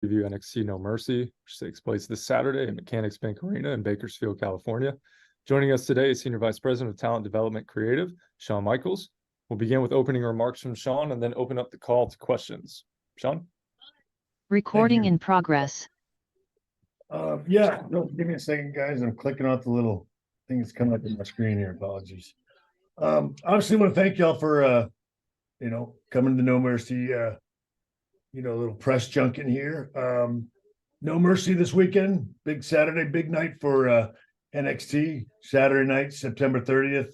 preview NXT No Mercy, which takes place this Saturday at Mechanics Bank Arena in Bakersfield, California. Joining us today is Senior Vice President of Talent Development Creative, Shawn Michaels. We'll begin with opening remarks from Shawn and then open up the call to questions. Shawn? Recording in progress. Give me a second, guys. I'm clicking off the little thing that's coming up on my screen here. Apologies. Obviously, I want to thank y'all for coming to No Mercy. Little press junket here. No Mercy this weekend. Big Saturday, big night for NXT. Saturday night, September 30th.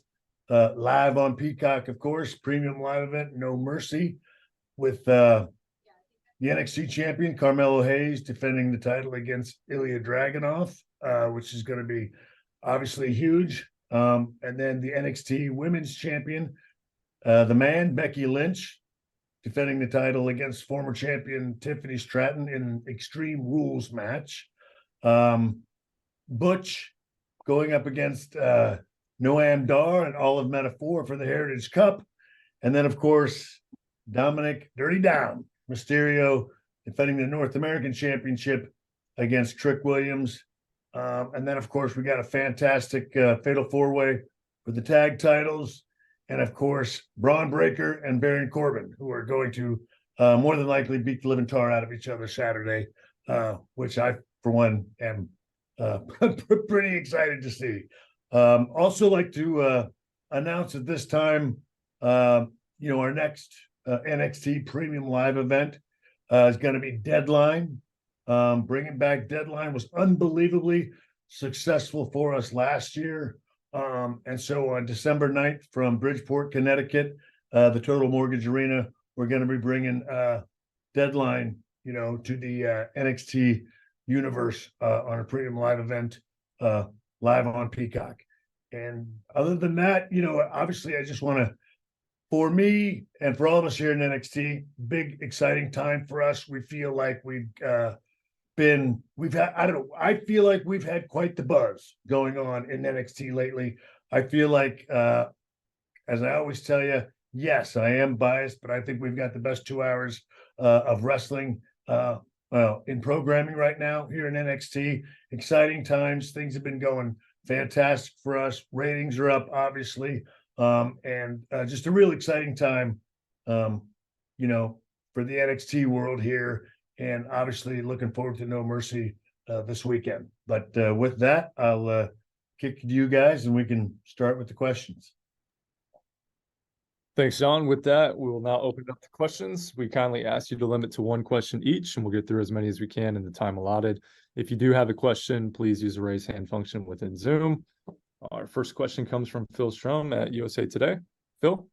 Live on Peacock, of course. Premium live event, No Mercy, with the NXT champion, Carmelo Hayes, defending the title against Ilya Dragunov, which is going to be obviously huge. And then the NXT women's champion, the man, Becky Lynch, defending the title against former champion Tiffany Stratton in an Extreme Rules match. Butch going up against Noam Dar and Olive Metaphor for the Heritage Cup. And then, of course, Dominic Dirty Dom Mysterio defending the North American Championship against Trick Williams. And then, of course, we got a fantastic fatal four-way for the tag titles. And, of course, Braun Breaker and Baron Corbin, who are going to more than likely beat the living tar out of each other Saturday, which I, for one, am pretty excited to see. Also like to announce at this time, our next NXT Premium Live event is going to be Deadline. Bringing back Deadline was unbelievably successful for us last year. And so on December 9th from Bridgeport, Connecticut, the Total Mortgage Arena, we're going to be bringing Deadline, to the NXT universe on a Premium Live event, live on Peacock. And other than that, obviously I just want to, for me and for all of us here in NXT, big, exciting time for us. We feel like I feel like we've had quite the buzz going on in NXT lately. I feel like, as I always tell you, yes, I am biased, but I think we've got the best 2 hours of wrestling in programming right now here in NXT. Exciting times. Things have been going fantastic for us. Ratings are up, obviously. And just a real exciting time, for the NXT world here. And obviously looking forward to No Mercy this weekend. But with that, I'll kick to you guys and we can start with the questions. Thanks, Shawn. With that, we will now open up the questions. We kindly ask you to limit to one question each, and we'll get through as many as we can in the time allotted. If you do have a question, please use the raise hand function within Zoom. Our first question comes from Phil Strom at USA Today. Phil?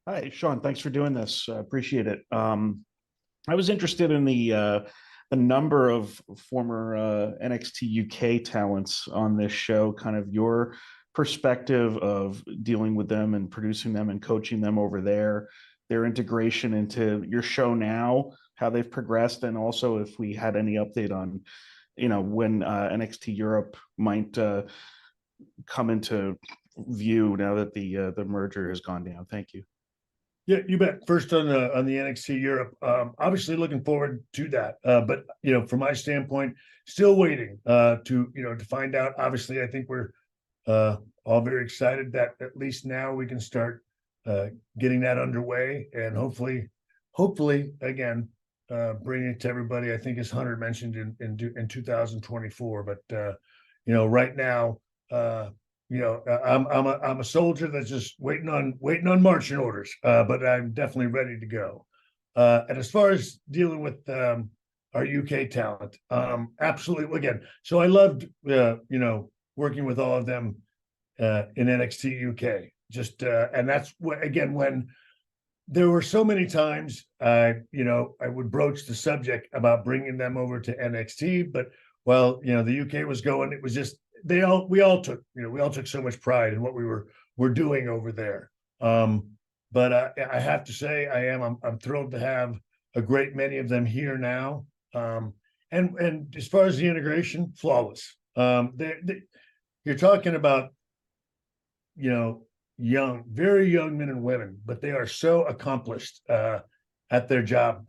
Hi, Shawn. Thanks for doing this. Appreciate it. I was interested in the number of former NXT UK talents on this show, kind of your perspective of dealing with them and producing them and coaching them over there, their integration into your show now, how they've progressed, and also if we had any update on, when NXT Europe might come into view now that the merger has gone down. Thank you. Yeah, you bet. First on the NXT Europe, obviously looking forward to that. But from my standpoint, still waiting to find out. Obviously, I think we're all very excited that at least now we can start getting that underway and hopefully again bringing it to everybody. I think as Hunter mentioned in 2024. But right now, I'm a soldier that's just waiting on marching orders. But I'm definitely ready to go. And as far as dealing with our UK talent, absolutely. Again, so I loved working with all of them in NXT UK. Just and that's what, again, when there were so many times I would broach the subject about bringing them over to NXT, but while the UK was going, it was just we all took so much pride in what we're doing over there. But I have to say I'm thrilled to have a great many of them here now. And as far as the integration, flawless. You're talking about young, very young men and women, but they are so accomplished at their job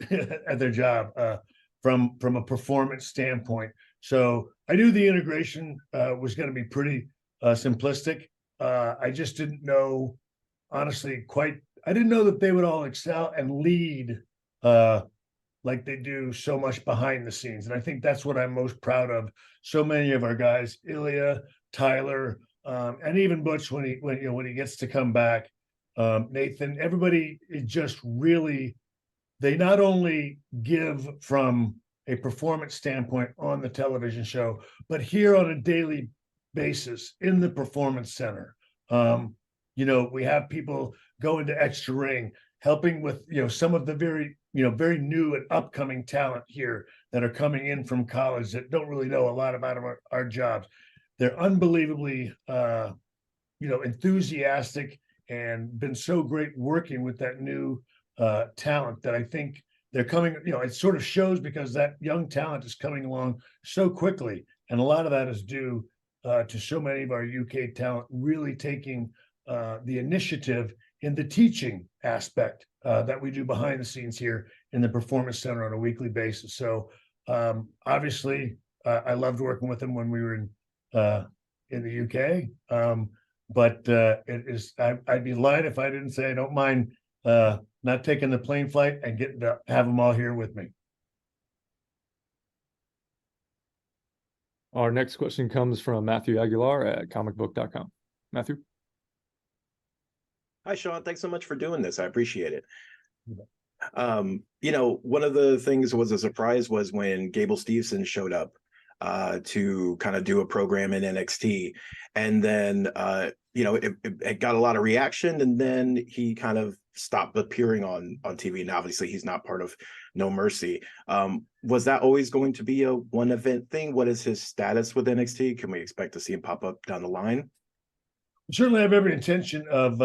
from a performance standpoint. So I knew the integration was going to be pretty simplistic. I just didn't know, honestly, I didn't know that they would all excel and lead like they do so much behind the scenes. And I think that's what I'm most proud of. So many of our guys, Ilya, Tyler, and even Butch when he gets to come back, Nathan, everybody is just really, they not only give from a performance standpoint on the television show, but here on a daily basis in the performance center. We have people go into extra ring, helping with, some of the very new and upcoming talent here that are coming in from college that don't really know a lot about our jobs. They're unbelievably, enthusiastic and been so great working with that new talent that I think they're coming, it sort of shows because that young talent is coming along so quickly. And a lot of that is due to so many of our UK talent really taking the initiative in the teaching aspect that we do behind the scenes here in the Performance Center on a weekly basis. So obviously, I loved working with them when we were in the UK. But I'd be lying if I didn't say I don't mind not taking the plane flight and getting to have them all here with me. Our next question comes from Matthew Aguilar at comicbook.com. Matthew. Hi, Sean. Thanks so much for doing this. I appreciate it. One of the things was a surprise was when Gable Steveson showed up to kind of do a program in NXT. And then, it got a lot of reaction, and then he kind of stopped appearing on TV. And obviously he's not part of No Mercy. Was that always going to be a one event thing? What is his status with NXT? Can we expect to see him pop up down the line? Certainly have every intention of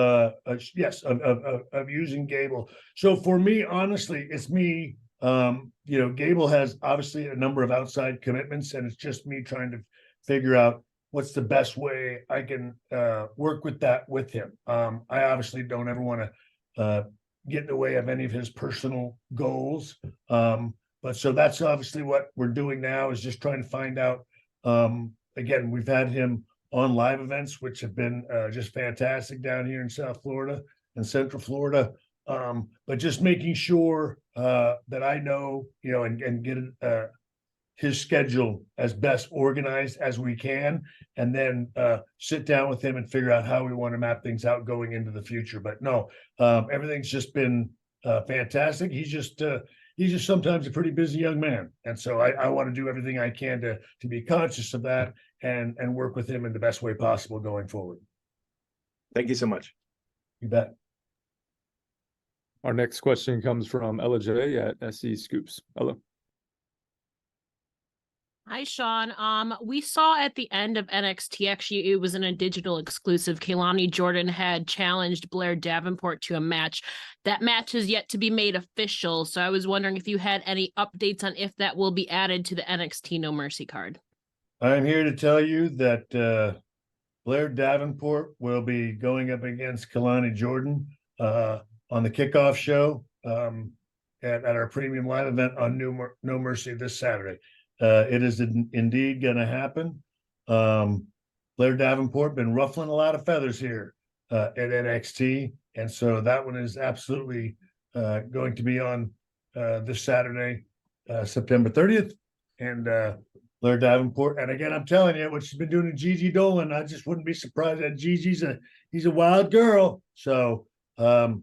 using Gable. So for me, honestly, it's me. Gable has obviously a number of outside commitments, and it's just me trying to figure out what's the best way I can work with that with him. I obviously don't ever want to get in the way of any of his personal goals. But so that's obviously what we're doing now, is just trying to find out. Again, we've had him on live events, which have been just fantastic down here in South Florida and Central Florida. But just making sure that I know, and get his schedule as best organized as we can, and then sit down with him and figure out how we want to map things out going into the future. But no, everything's just been fantastic. He's just sometimes a pretty busy young man. And so I want to do everything I can to be conscious of that and work with him in the best way possible going forward. Thank you so much. You bet. Our next question comes from Ella J at SE Scoops. Ella. Hi, Sean. We saw at the end of NXT, actually, it was in a digital exclusive, Kehlani Jordan had challenged Blair Davenport to a match. That match is yet to be made official, so I was wondering if you had any updates on if that will be added to the NXT No Mercy card. I'm here to tell you that Blair Davenport will be going up against Kehlani Jordan on the kickoff show at our premium live event on No Mercy this Saturday. It is indeed going to happen. Blair Davenport been ruffling a lot of feathers here at NXT, and so that one is absolutely going to be on this Saturday, September 30th. And Blair Davenport, and again, I'm telling you, what she's been doing to Gigi Dolan, I just wouldn't be surprised that he's a wild girl. So I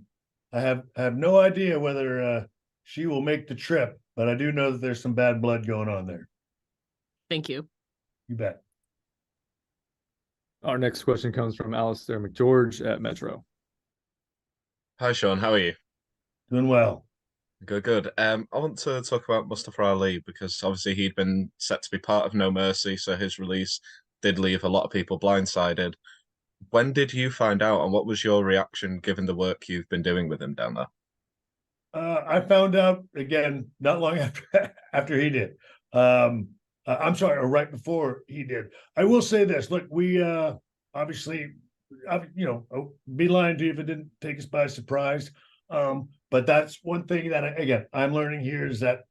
have no idea whether she will make the trip, but I do know that there's some bad blood going on there. Thank you. You bet. Our next question comes from Alistair McGeorge at Metro. Hi, Sean. How are you? Doing well. Good. I want to talk about Mustafa Ali because obviously he'd been set to be part of No Mercy, so his release did leave a lot of people blindsided. When did you find out, and what was your reaction given the work you've been doing with him down there? I found out again not long after he did. I'm sorry, or right before he did. I will say this: look, we obviously, be lying to you if it didn't take us by surprise. But that's one thing that again I'm learning here is that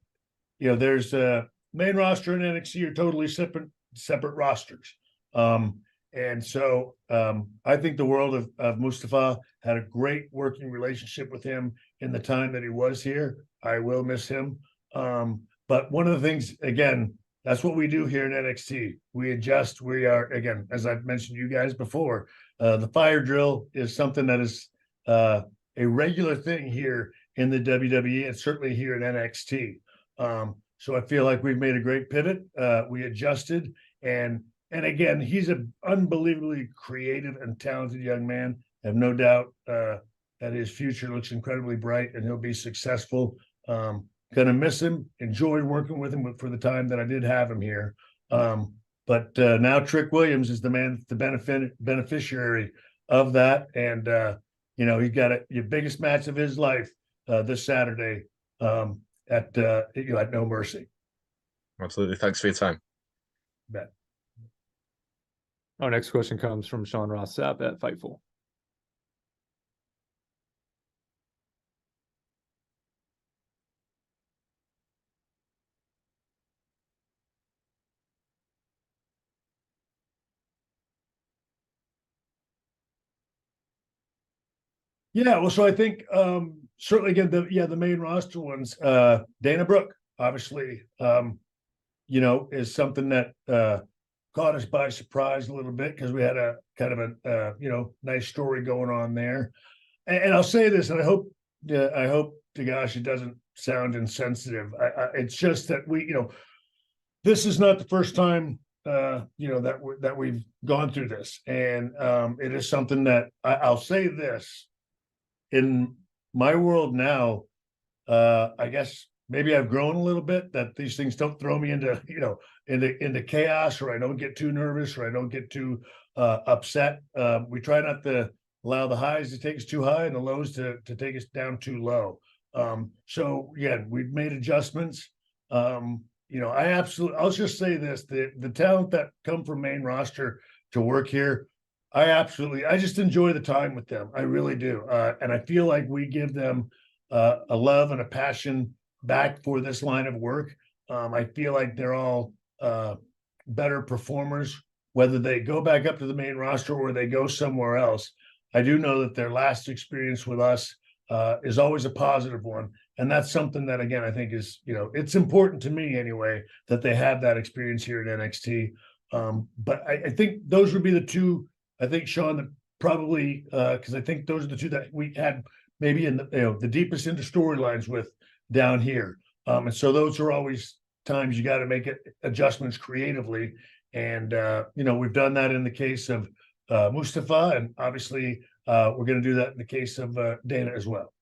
there's a main roster and NXT are totally separate rosters. And so I think the world of Mustafa. Had a great working relationship with him in the time that he was here. I will miss him. But one of the things, again, that's what we do here in NXT. We adjust. We are, again, as I've mentioned to you guys before, the fire drill is something that is a regular thing here in the WWE and certainly here in NXT. So I feel like we've made a great pivot. We adjusted, and again, he's an unbelievably creative and talented young man. I have no doubt that his future looks incredibly bright, and he'll be successful. Gonna miss him. Enjoyed working with him for the time that I did have him here. But now Trick Williams is the beneficiary of that, and he's got your biggest match of his life this Saturday at No Mercy. Absolutely. Thanks for your time. Bet. Our next question comes from Sean Ross Sapp at Fightful. Yeah, well, so I think certainly again the main roster ones, Dana Brooke, obviously, is something that caught us by surprise a little bit because we had a kind of a nice story going on there. And I'll say this, and I hope Tagashi doesn't sound insensitive. It's just that this is not the first time that we've gone through this, and it is something that I'll say this. In my world now, I guess maybe I've grown a little bit, that these things don't throw me into chaos, or I don't get too nervous, or I don't get too upset. We try not to allow the highs to take us too high and the lows to take us down too low. So again, we've made adjustments. I'll just say this: the talent that come from main roster to work here, I just enjoy the time with them. I really do. And I feel like we give them a love and a passion back for this line of work. I feel like they're all better performers, whether they go back up to the main roster or they go somewhere else. I do know that their last experience with us is always a positive one. And that's something that, again, I think is, it's important to me anyway, that they have that experience here at NXT. But I think those would be the two. I think, Sean, that probably because I think those are the two that we had maybe in the deepest into storylines with down here. And so those are always times you got to make adjustments creatively. And, we've done that in the case of Mustafa, and obviously we're going to do that in the case of Dana as well.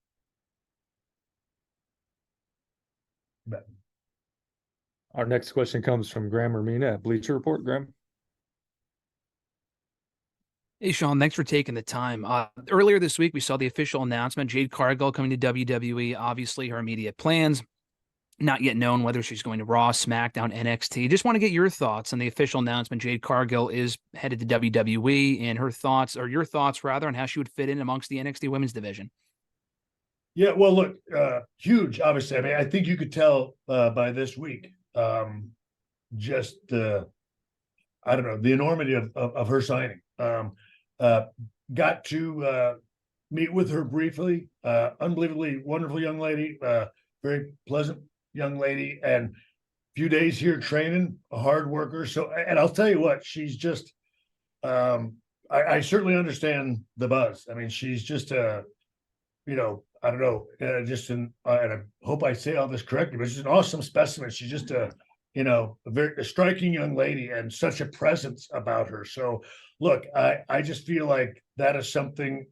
Bet. Our next question comes from Graham Romina at Bleacher Report. Graham. Hey, Sean, thanks for taking the time. Earlier this week, we saw the official announcement, Jade Cargill coming to WWE. Obviously, her immediate plans, not yet known whether she's going to Raw, SmackDown, NXT. Just want to get your thoughts on the official announcement. Jade Cargill is headed to WWE, and your thoughts, on how she would fit in amongst the NXT women's division. Yeah, well, look, huge, obviously. I mean, I think you could tell by this week just the enormity of her signing. Got to meet with her briefly. Unbelievably wonderful young lady, very pleasant young lady, and a few days here training, a hard worker. So, and I'll tell you what, she's just, I certainly understand the buzz. I mean, she's just I don't know, and I hope I say all this correctly, but she's an awesome specimen. She's just a very striking young lady and such a presence about her. So look, I just feel like that is something,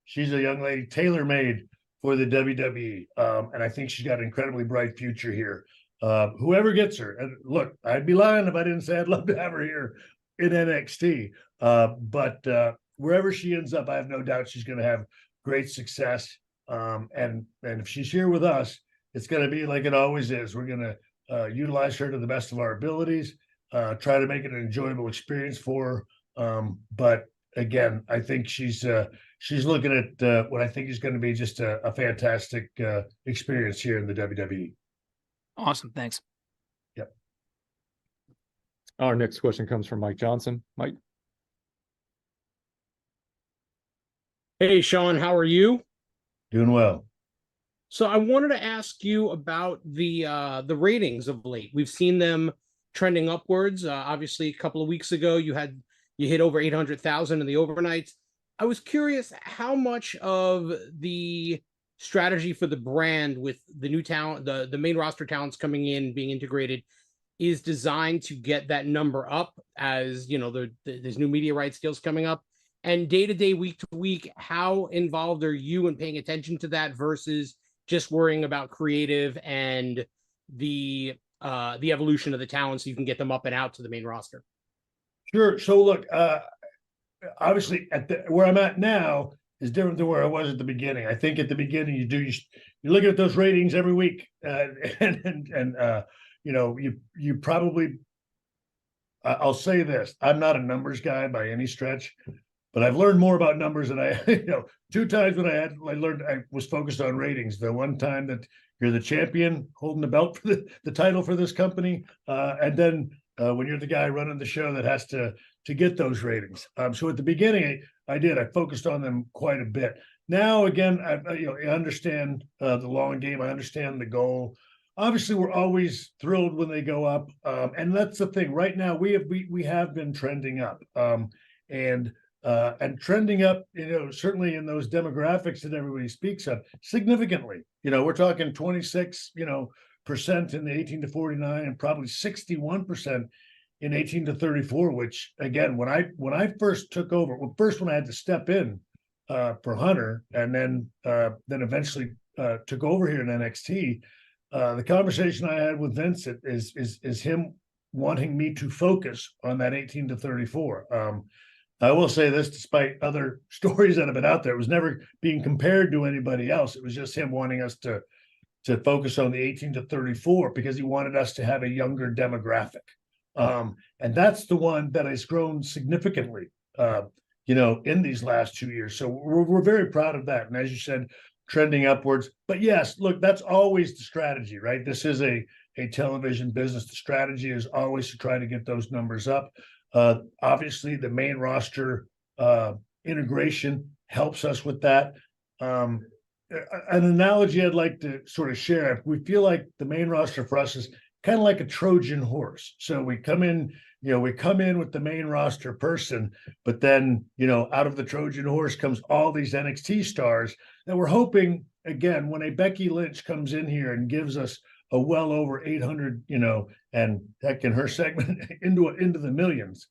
she's a young lady tailor-made for the WWE. And I think she's got an incredibly bright future here. Whoever gets her, and look, I'd be lying if I didn't say I'd love to have her here in NXT. But wherever she ends up, I have no doubt she's going to have great success. And if she's here with us, it's going to be like it always is. We're going to utilize her to the best of our abilities, try to make it an enjoyable experience for her. But again, I think she's looking at what I think is going to be just a fantastic experience here in the WWE. Awesome. Thanks. Yep. Our next question comes from Mike Johnson. Mike. Hey, Sean, how are you? Doing well. So I wanted to ask you about the ratings of late. We've seen them trending upwards. Obviously, a couple of weeks ago, you hit over 800,000 in the overnights. I was curious how much of the strategy for the brand with the new talent, the main roster talents coming in, being integrated, is designed to get that number up as, you know, there's new media rights deals coming up. And day to day, week to week, how involved are you in paying attention to that versus just worrying about creative and the evolution of the talent so you can get them up and out to the main roster? Sure. So look, obviously where I'm at now is different than where I was at the beginning. I think at the beginning you're looking at those ratings every week, and you know, you probably, I'll say this, I'm not a numbers guy by any stretch, but I've learned more about numbers than I, you know, 2 times when I was focused on ratings. The one time that you're the champion holding the belt for the title for this company, and then when you're the guy running the show that has to get those ratings. So at the beginning, I focused on them quite a bit. Now, again, I understand the long game. I understand the goal. Obviously, we're always thrilled when they go up, and that's the thing. Right now, we have been trending up, and trending up, you know, certainly in those demographics that everybody speaks of, significantly. You know, we're talking 26%, you know, in the 18 to 49, and probably 61% in 18 to 34. Which, again, when I first took over, when I had to step in for Hunter, and then eventually took over here in NXT, the conversation I had with Vince is him wanting me to focus on that 18 to 34. I will say this, despite other stories that have been out there, it was never being compared to anybody else. It was just him wanting us to focus on the 18 to 34 because he wanted us to have a younger demographic. And that's the one that has grown significantly, you know, in these last 2 years. So we're very proud of that. And as you said, trending upwards. But yes, look, that's always the strategy, right? This is a television business. The strategy is always to try to get those numbers up. Obviously, the main roster integration helps us with that. An analogy I'd like to sort of share, we feel like the main roster for us is kind of like a Trojan horse. So we come in with the main roster person, but then, you know, out of the Trojan horse comes all these NXT stars that we're hoping, again, when a Becky Lynch comes in here and gives us a well over 800, you know, and heck, in her segment into the millions.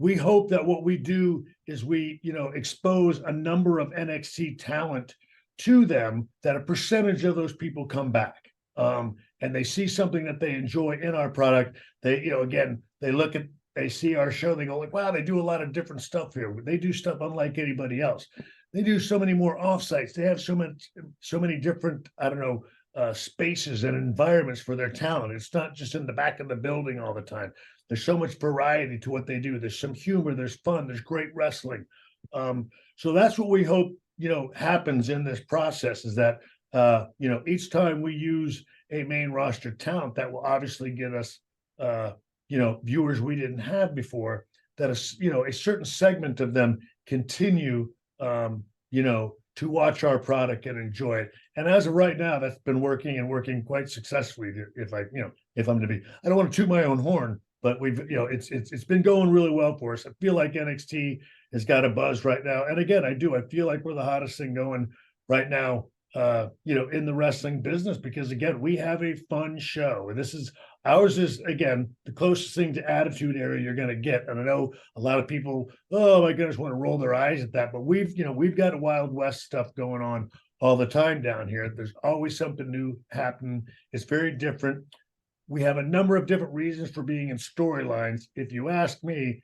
We hope that what we do is we, you know, expose a number of NXT talent to them, that a percentage of those people come back, and they see something that they enjoy in our product. They, you know, again, they see our show, they go like, wow, they do a lot of different stuff here. They do stuff unlike anybody else. They do so many more offsites. They have so many different, I don't know, spaces and environments for their talent. It's not just in the back of the building all the time. There's so much variety to what they do. There's some humor, there's fun, there's great wrestling. So that's what we hope, you know, happens in this process, is that, you know, each time we use a main roster talent, that will obviously get us, you know, viewers we didn't have before, that a certain segment of them continue, you know, to watch our product and enjoy it. And as of right now, that's been working quite successfully. If I'm to be, I don't want to toot my own horn, but we've, you know, it's been going really well for us. I feel like NXT has got a buzz right now. And again, I feel like we're the hottest thing going right now, you know, in the wrestling business, because again, we have a fun show, and ours is, again, the closest thing to Attitude Era you're going to get. And I know a lot of people, oh my goodness, want to roll their eyes at that, but we've got a Wild West stuff going on all the time down here. There's always something new happening. It's very different. We have a number of different reasons for being in storylines. If you ask me,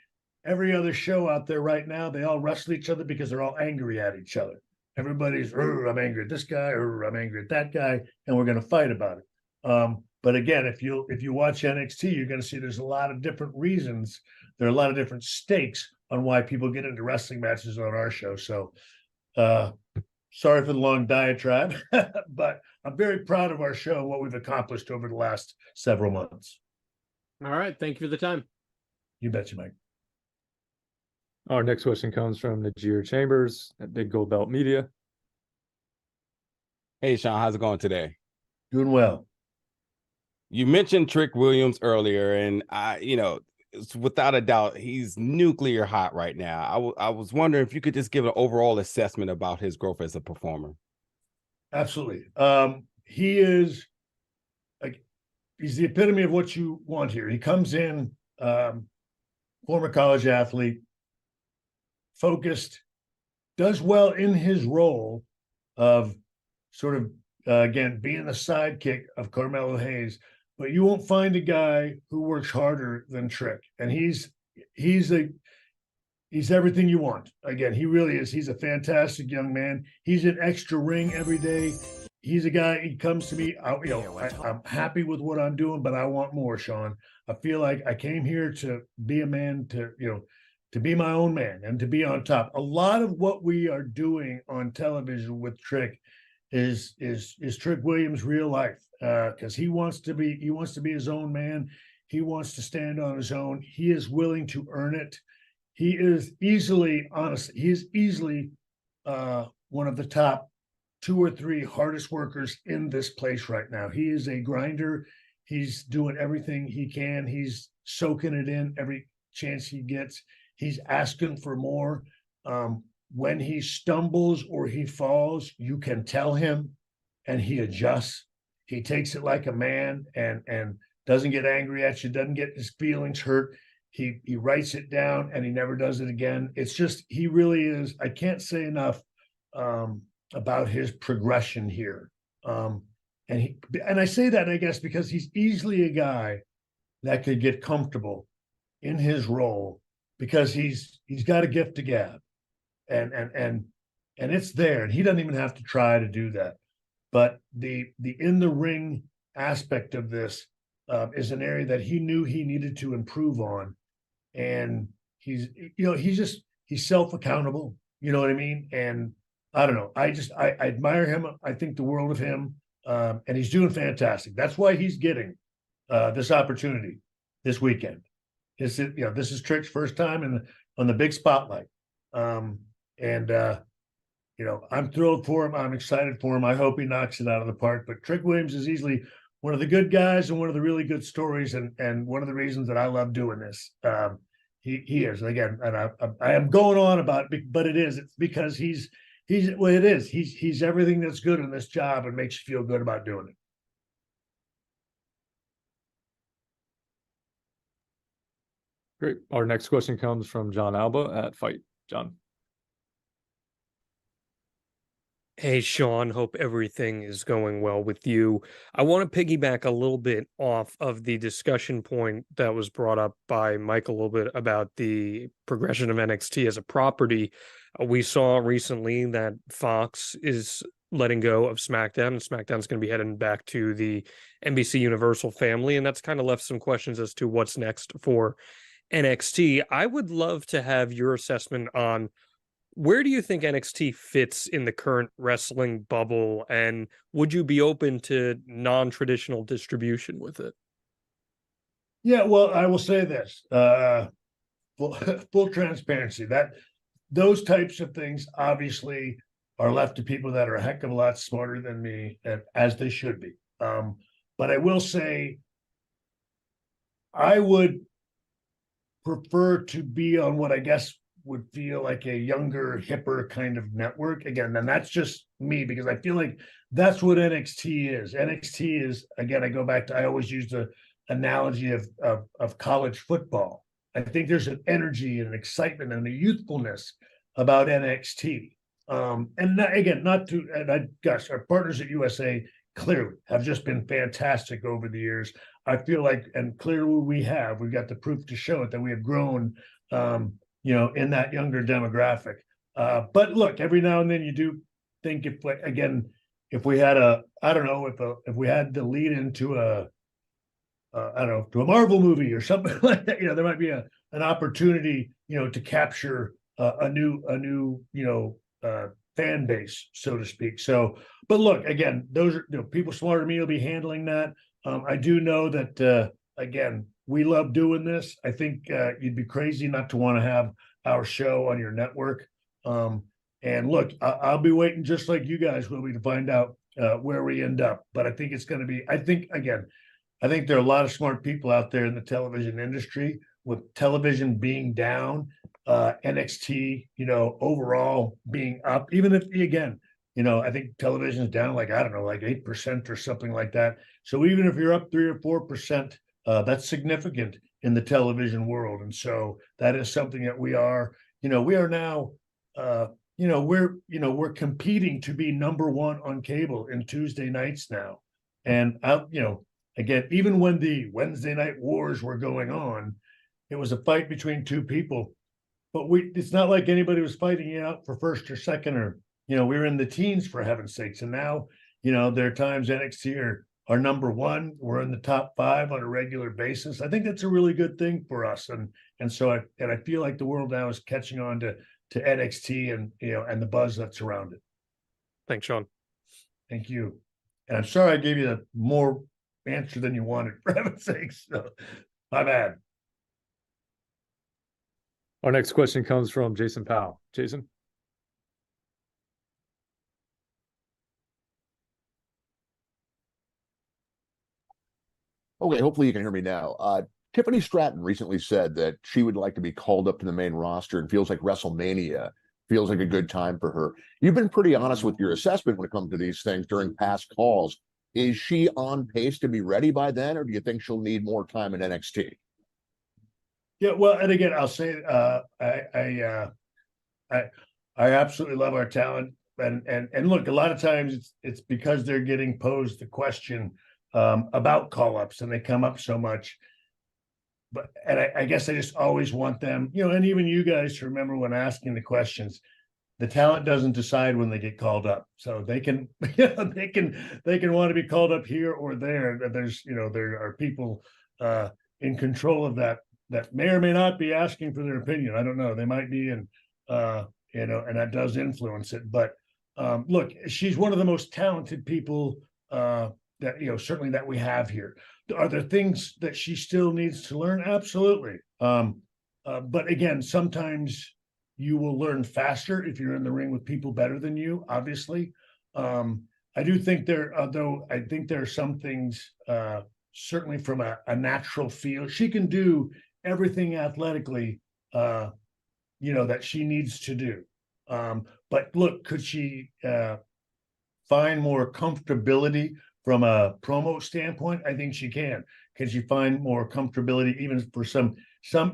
every other show out there right now, they all wrestle each other because they're all angry at each other. Everybody's, I'm angry at this guy, or I'm angry at that guy, and we're going to fight about it. But again, if you watch NXT, you're going to see there's a lot of different reasons. There are a lot of different stakes on why people get into wrestling matches on our show. So sorry for the long diatribe, but I'm very proud of our show and what we've accomplished over the last several months. All right. Thank you for the time. You betcha, Mike. Our next question comes from Najir Chambers at Big Gold Belt Media. Hey, Sean, how's it going today? Doing well. You mentioned Trick Williams earlier, and it's without a doubt, he's nuclear hot right now. I was wondering if you could just give an overall assessment about his growth as a performer. Absolutely. He is he's the epitome of what you want here. He comes in, former college athlete, focused, does well in his role of sort of, again, being the sidekick of Carmelo Hayes, but you won't find a guy who works harder than Trick. And he's everything you want. Again, he really is. He's a fantastic young man. He's an extra ring every day. He's a guy, he comes to me, I'm happy with what I'm doing, but I want more, Sean. I feel like I came here to be a man, to be my own man and to be on top. A lot of what we are doing on television with Trick is Trick Williams' real life, because he wants to be his own man. He wants to stand on his own. He is willing to earn it. He is easily one of the top 2 or 3 hardest workers in this place right now. He is a grinder. He's doing everything he can. He's soaking it in every chance he gets. He's asking for more. When he stumbles or he falls, you can tell him, and he adjusts. He takes it like a man and doesn't get angry at you, doesn't get his feelings hurt. He writes it down and he never does it again. It's just, he really is. I can't say enough about his progression here. And I say that, I guess, because he's easily a guy that could get comfortable in his role, because he's got a gift to gab, and it's there, and he doesn't even have to try to do that. But the in the ring aspect of this is an area that he knew he needed to improve on, and he's self accountable. You know what I mean? And I don't know. I admire him. I think the world of him, and he's doing fantastic. That's why he's getting this opportunity this weekend. This is Trick's first time on the big spotlight, I'm thrilled for him. I'm excited for him. I hope he knocks it out of the park. But Trick Williams is easily one of the good guys and one of the really good stories, and one of the reasons that I love doing this. He is, again, and I am going on about it, but it's because he's everything that's good in this job and makes you feel good about doing it. Great. Our next question comes from John Alba at Fight. John. Hey, Sean, hope everything is going well with you. I want to piggyback a little bit off of the discussion point that was brought up by Mike a little bit about the progression of NXT as a property. We saw recently that Fox is letting go of SmackDown, and SmackDown's going to be heading back to the NBC Universal family, and that's kind of left some questions as to what's next for NXT. I would love to have your assessment on where do you think NXT fits in the current wrestling bubble, and would you be open to non-traditional distribution with it? Yeah, well, I will say this, full transparency, that those types of things obviously are left to people that are a heck of a lot smarter than me, and as they should be. But I will say, I would prefer to be on what I guess would feel like a younger, hipper kind of network. Again, and that's just me, because I feel like that's what NXT is. NXT is, again, I go back to, I always use the analogy of college football. I think there's an energy and an excitement and a youthfulness about NXT. And gosh, our partners at USA clearly have just been fantastic over the years. I feel like, and clearly we've got the proof to show it, that we have grown, in that younger demographic. But look, every now and then you do think, if we had the lead into I don't know, to a Marvel movie or something like that. There might be an opportunity, to capture a new fan base, so to speak. So, but look, again, those are people smarter than me will be handling that. I do know that again, we love doing this. I think you'd be crazy not to want to have our show on your network. And look, I'll be waiting just like you guys will be to find out where we end up. But I think it's going to be, I think there are a lot of smart people out there in the television industry, with television being down, NXT, overall being up, even if, again, I think television is down like, I don't know, like 8% or something like that. So even if you're up 3 or 4%, that's significant in the television world. And so that is something that we are now, we're competing to be number one on cable in Tuesday nights now. And again, even when the Wednesday night wars were going on, it was a fight between two people, but it's not like anybody was fighting it out for first or second, or, we were in the teens, for heaven's sakes. And now, there are times NXT are number one. We're in the top 5 on a regular basis. I think that's a really good thing for us. And so I feel like the world now is catching on to NXT and, and the buzz that's around it. Thanks, Sean. Thank you. And I'm sorry I gave you the more answer than you wanted, for heaven's sakes. So, my bad. Our next question comes from Jason Powell. Jason. Okay, hopefully you can hear me now. Tiffany Stratton recently said that she would like to be called up to the main roster and feels like WrestleMania feels like a good time for her. You've been pretty honest with your assessment when it comes to these things during past calls. Is she on pace to be ready by then, or do you think she'll need more time in NXT? Yeah, well, and again, I'll say I absolutely love our talent, and look, a lot of times it's because they're getting posed the question about call-ups, and they come up so much. But I guess I just always want them, and even you guys to remember when asking the questions, the talent doesn't decide when they get called up, so they can they can want to be called up here or there. There's there are people in control of that may or may not be asking for their opinion. I don't know. They might be, and and that does influence it. But look, she's one of the most talented people that certainly that we have here. Are there things that she still needs to learn? Absolutely. But again, sometimes you will learn faster if you're in the ring with people better than you, obviously. I do think I think there are some things, certainly from a natural feel. She can do everything athletically, that she needs to do. But look, could she find more comfortability from a promo standpoint? I think she can. Can she find more comfortability even for some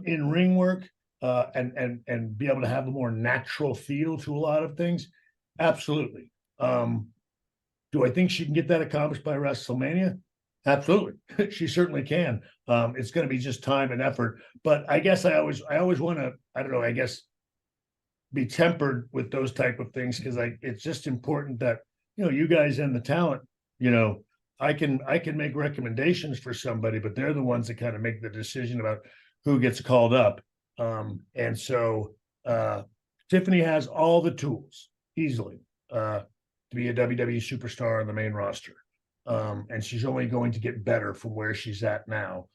in-ring work, and be able to have a more natural feel to a lot of things? Absolutely. Do I think she can get that accomplished by WrestleMania? Absolutely. She certainly can. It's going to be just time and effort. But I guess I always want to, I don't know, I guess be tempered with those type of things, because it's just important that, you guys and the talent, I can make recommendations for somebody, but they're the ones that kind of make the decision about who gets called up. And so Tiffany has all the tools easily to be a WWE superstar on the main roster. And she's only going to get better from where she's at now.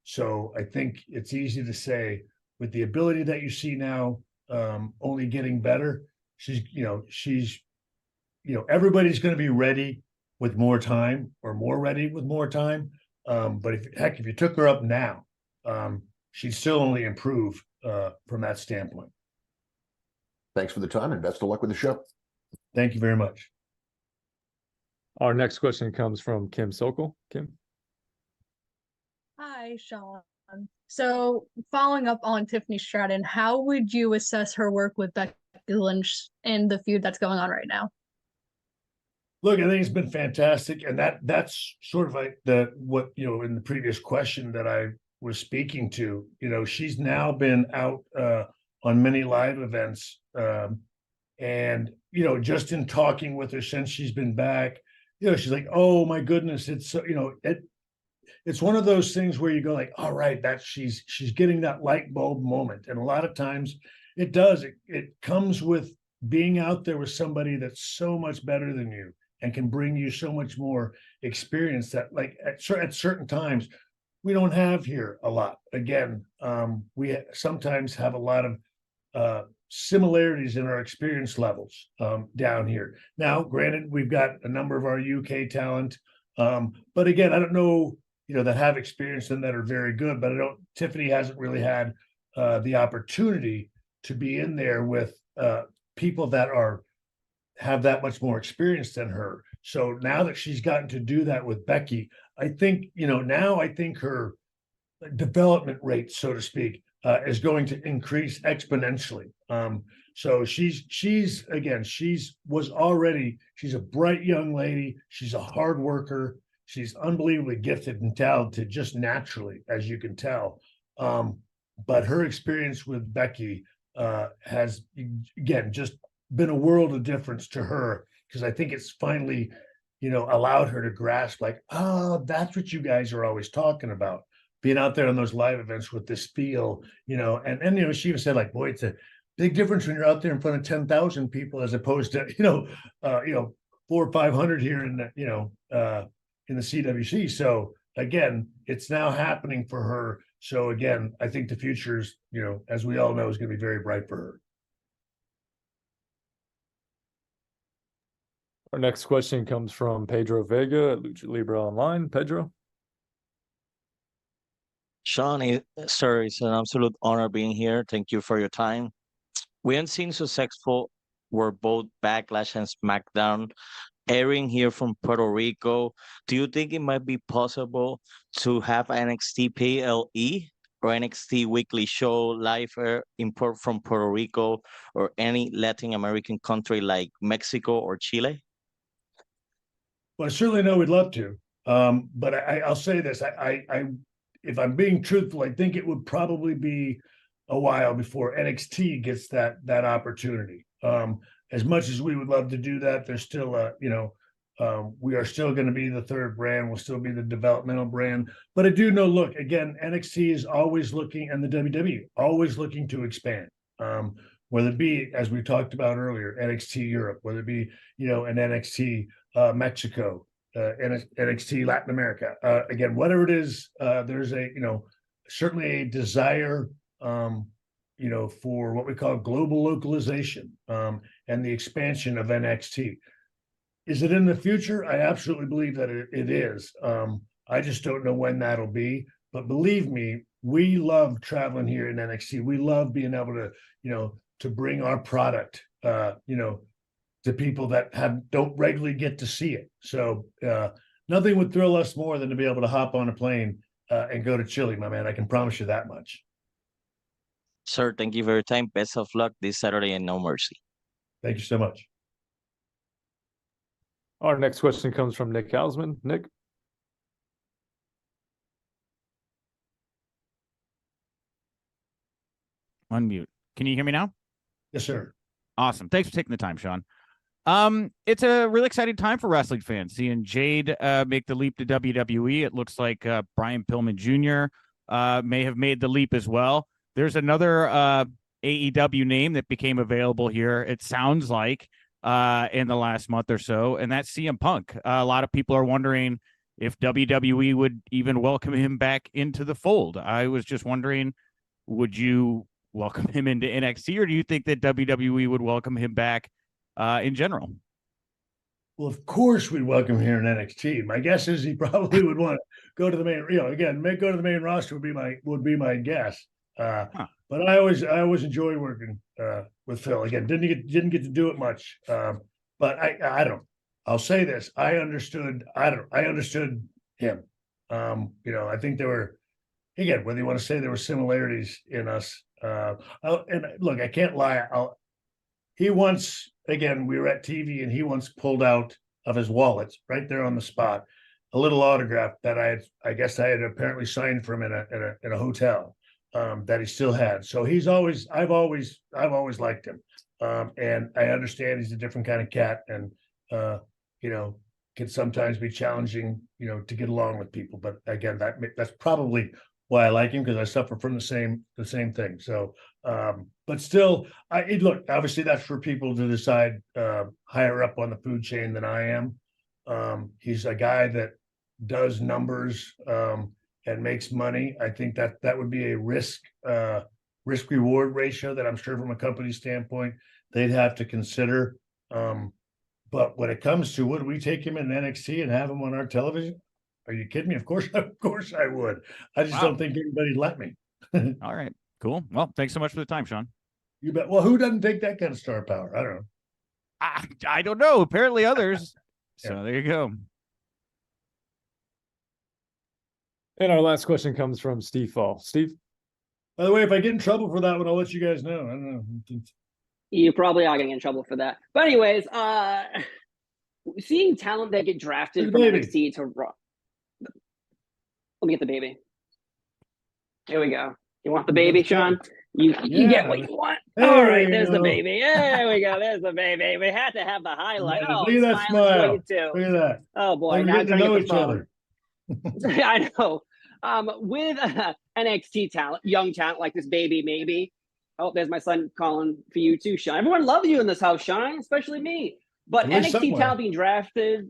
So I think it's easy to say, with the ability that you see now, only getting better, everybody's going to be ready with more time, or more ready with more time. But if you took her up now, she'd still only improve from that standpoint. Thanks for the time and best of luck with the show. Thank you very much. Our next question comes from Kim Sokol. Kim. Hi, Sean. So following up on Tiffany Stratton, how would you assess her work with Becky Lynch in the feud that's going on right now? Look, I think it's been fantastic. And that's sort of like what in the previous question that I was speaking to, she's now been out on many live events. And, just in talking with her since she's been back, she's like, oh my goodness, it's so, it's one of those things where you go like, all right, that she's getting that light bulb moment. And a lot of times it does, it comes with being out there with somebody that's so much better than you and can bring you so much more experience that like at certain times we don't have here a lot. Again, we sometimes have a lot of similarities in our experience levels down here. Now, granted, we've got a number of our UK talent, but again, I don't know, that have experience and that are very good, but Tiffany hasn't really had the opportunity to be in there with people that have that much more experience than her. So now that she's gotten to do that with Becky, I think, now I think her development rate, so to speak, is going to increase exponentially. So she's a bright young lady. She's a hard worker. She's unbelievably gifted and talented just naturally, as you can tell. But her experience with Becky has, again, just been a world of difference to her, because I think it's finally, allowed her to grasp like, oh, that's what you guys are always talking about. Being out there on those live events with this feel, and she even said like, boy, it's a big difference when you're out there in front of 10,000 people as opposed to, 400 or 500 here in the, in the CWC. So again, it's now happening for her. So again, I think the future's, as we all know, is going to be very bright for her. Our next question comes from Pedro Vega at Lucha Libre Online. Pedro. Sean, sir, it's an absolute honor being here. Thank you for your time. We haven't seen successful were both Backlash and SmackDown airing here from Puerto Rico. Do you think it might be possible to have NXT PLE or NXT Weekly Show live from Puerto Rico or any Latin American country like Mexico or Chile? Well, I certainly know we'd love to. But I'll say this, if I'm being truthful, I think it would probably be a while before NXT gets that opportunity. As much as we would love to do that, there's still we are still going to be the third brand. We'll still be the developmental brand. But I do know, look, again, NXT is always looking, and the WWE always looking to expand. Whether it be, as we talked about earlier, NXT Europe, whether it be, an NXT Mexico, NXT Latin America. Again, whatever it is, there's certainly a desire, for what we call global localization and the expansion of NXT. Is it in the future? I absolutely believe that it is. I just don't know when that'll be. But believe me, we love traveling here in NXT. We love being able to, to bring our product, to people that don't regularly get to see it. So nothing would thrill us more than to be able to hop on a plane and go to Chile, my man. I can promise you that much. Sir, thank you for your time. Best of luck this Saturday and No Mercy. Thank you so much. Our next question comes from Nick Hausman. Nick. Unmute. Can you hear me now? Yes, sir. Awesome. Thanks for taking the time, Sean. It's a really exciting time for wrestling fans. Seeing Jade make the leap to WWE. It looks like Brian Pillman Jr. May have made the leap as well. There's another AEW name that became available here, it sounds like, in the last month or so, and that's CM Punk. A lot of people are wondering if WWE would even welcome him back into the fold. I was just wondering, would you welcome him into NXT, or do you think that WWE would welcome him back in general? Well, of course we'd welcome him here in NXT. My guess is he probably would want to go to the main, go to the main roster would be my guess. But I always enjoyed working with Phil. Again, didn't get to do it much. But I don't. I'll say this. I understood him. I think there were, again, whether you want to say there were similarities in us. And look, I can't lie. He once, again, we were at TV and he once pulled out of his wallet right there on the spot a little autograph that I guess I had apparently signed for him in a hotel that he still had. So I've always liked him. And I understand he's a different kind of cat. And, can sometimes be challenging, to get along with people. But again, that's probably why I like him, because I suffer from the same thing. So, but still, look, obviously that's for people to decide higher up on the food chain than I am. He's a guy that does numbers and makes money. I think that would be a risk reward ratio that I'm sure from a company standpoint they'd have to consider. But when it comes to, would we take him in NXT and have him on our television? Are you kidding me? Of course I would. I just don't think anybody'd let me. All right, cool. Well, thanks so much for the time, Sean. You bet. Well, who doesn't take that kind of star power? I don't know. I don't know. Apparently others. So there you go. And our last question comes from Steve Fall. Steve? By the way, if I get in trouble for that one, I'll let you guys know. I don't know. You probably are getting in trouble for that. But anyways, seeing talent that get drafted from NXT to Raw. Let me get the baby. Here we go. You want the baby, Sean? You get what you want. All right, there's the baby. There we go. There's the baby. We had to have the highlight. Look at that smile. Look at that. Oh boy, we're now getting to know each other. I know. With NXT talent, young talent like this baby, maybe. Oh, there's my son calling for you too, Sean. Everyone loves you in this house, Sean, especially me. But NXT talent being drafted,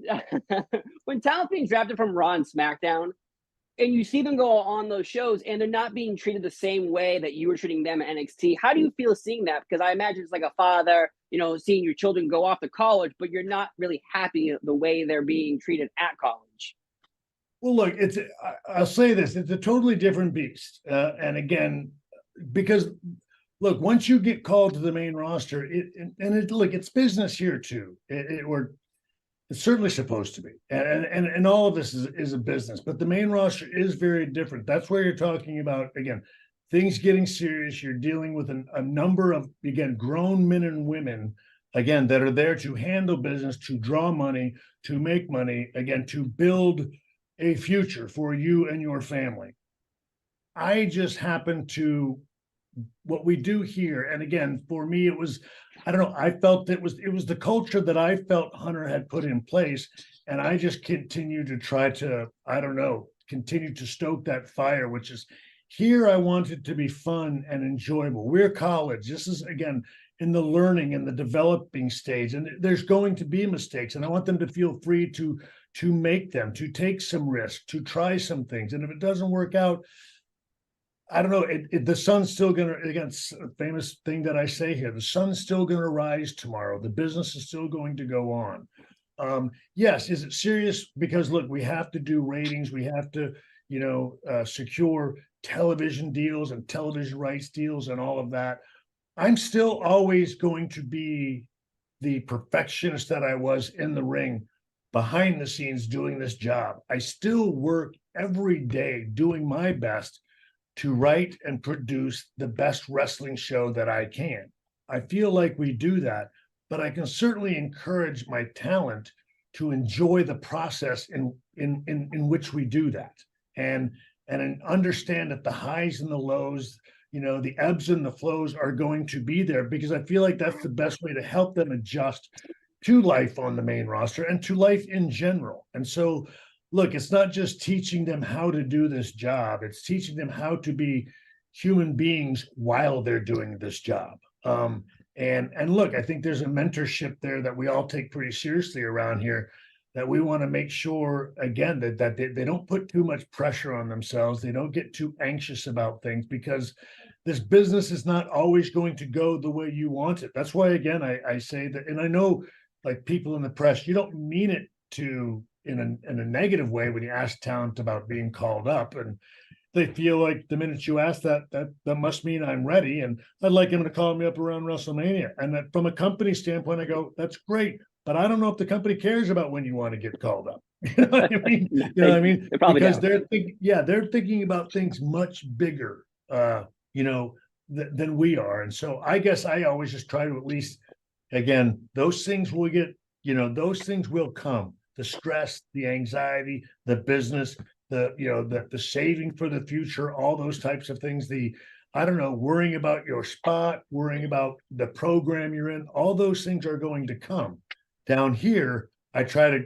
when talent being drafted from Raw and SmackDown, and you see them go on those shows and they're not being treated the same way that you were treating them at NXT, how do you feel seeing that? Because I imagine it's like a father, seeing your children go off to college, but you're not really happy the way they're being treated at college. Well, look, I'll say this, it's a totally different beast. And again, because look, once you get called to the main roster, it's business here too. It's certainly supposed to be, and all of this is a business, but the main roster is very different. That's where you're talking about, again, things getting serious. You're dealing with a number of, again, grown men and women, again, that are there to handle business, to draw money, to make money, again, to build a future for you and your family. I just happen to, what we do here, and again, for me, it was, I don't know, I felt it was the culture that I felt Hunter had put in place, and I just continue to try to, continue to stoke that fire, which is, here I want it to be fun and enjoyable. We're college. This is, again, in the learning and the developing stage, and there's going to be mistakes, and I want them to feel free to make them, to take some risk, to try some things, and if it doesn't work out, I don't know, the sun's still going to, again, famous thing that I say here, the sun's still going to rise tomorrow. The business is still going to go on. Yes, is it serious? Because look, we have to do ratings. We have to, secure television deals and television rights deals and all of that. I'm still always going to be the perfectionist that I was in the ring, behind the scenes doing this job. I still work every day doing my best to write and produce the best wrestling show that I can. I feel like we do that, but I can certainly encourage my talent to enjoy the process in which we do that, and understand that the highs and the lows, the ebbs and the flows are going to be there, because I feel like that's the best way to help them adjust to life on the main roster and to life in general. And so, look, it's not just teaching them how to do this job. It's teaching them how to be human beings while they're doing this job. And look, I think there's a mentorship there that we all take pretty seriously around here, that we want to make sure, again, that they don't put too much pressure on themselves. They don't get too anxious about things, because this business is not always going to go the way you want it. That's why, again, I say that, and I know, like, people in the press, you don't mean it to in a negative way when you ask talent about being called up, and they feel like the minute you ask that must mean I'm ready, and I'd like him to call me up around WrestleMania. And that, from a company standpoint, I go, that's great, but I don't know if the company cares about when you want to get called up. You know what I mean? Because they're thinking about things much bigger, than we are. And so I guess I always just try to, at least, again, those things will get, those things will come. The stress, the anxiety, the business, the saving for the future, all those types of things, worrying about your spot, worrying about the program you're in, all those things are going to come. Down here, I try to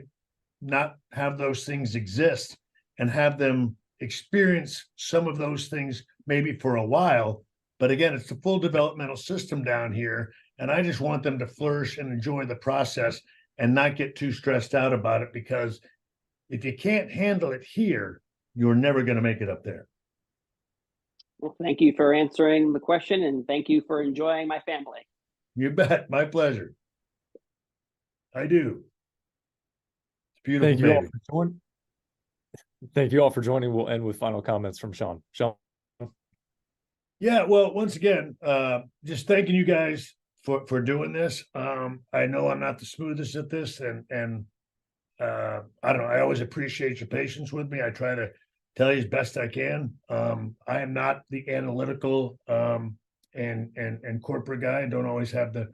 not have those things exist and have them experience some of those things maybe for a while. But again, it's the full developmental system down here. And I just want them to flourish and enjoy the process and not get too stressed out about it, because if you can't handle it here, you're never going to make it up there. Well, thank you for answering the question, and thank you for enjoying my family. You bet. My pleasure. I do. It's beautiful. Thank you all baby. for joining. Thank you all for joining. We'll end with final comments from Sean. Sean. Yeah, well, once again, just thanking you guys for doing this. I know I'm not the smoothest at this, and I don't know. I always appreciate your patience with me. I try to tell you as best I can. I am not the analytical and corporate guy. I don't always have the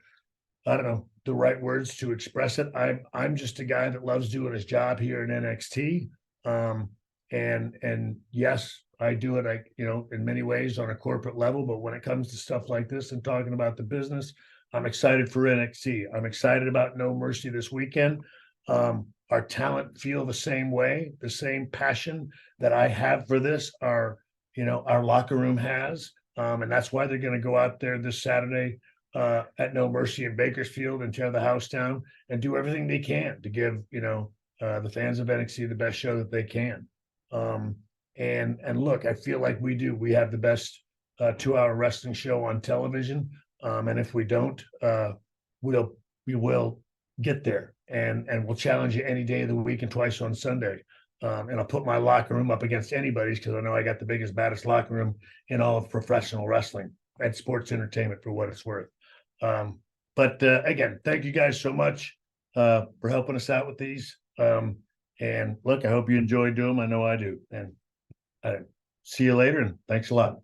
right words to express it. I'm just a guy that loves doing his job here in NXT. And yes, I do it, in many ways on a corporate level, but when it comes to stuff like this and talking about the business, I'm excited for NXT. I'm excited about No Mercy this weekend. Our talent feel the same way, the same passion that I have for this, our locker room has. And that's why they're going to go out there this Saturday at No Mercy in Bakersfield and tear the house down and do everything they can to give, the fans of NXT the best show that they can. And look, I feel like we have the best 2-hour wrestling show on television. And if we don't, we will get there, and we'll challenge you any day of the week and twice on Sunday. And I'll put my locker room up against anybody's, because I know I got the biggest, baddest locker room in all of professional wrestling and sports entertainment, for what it's worth. But again, thank you guys so much for helping us out with these. And look, I hope you enjoy doing them. I know I do. And see you later, and thanks a lot.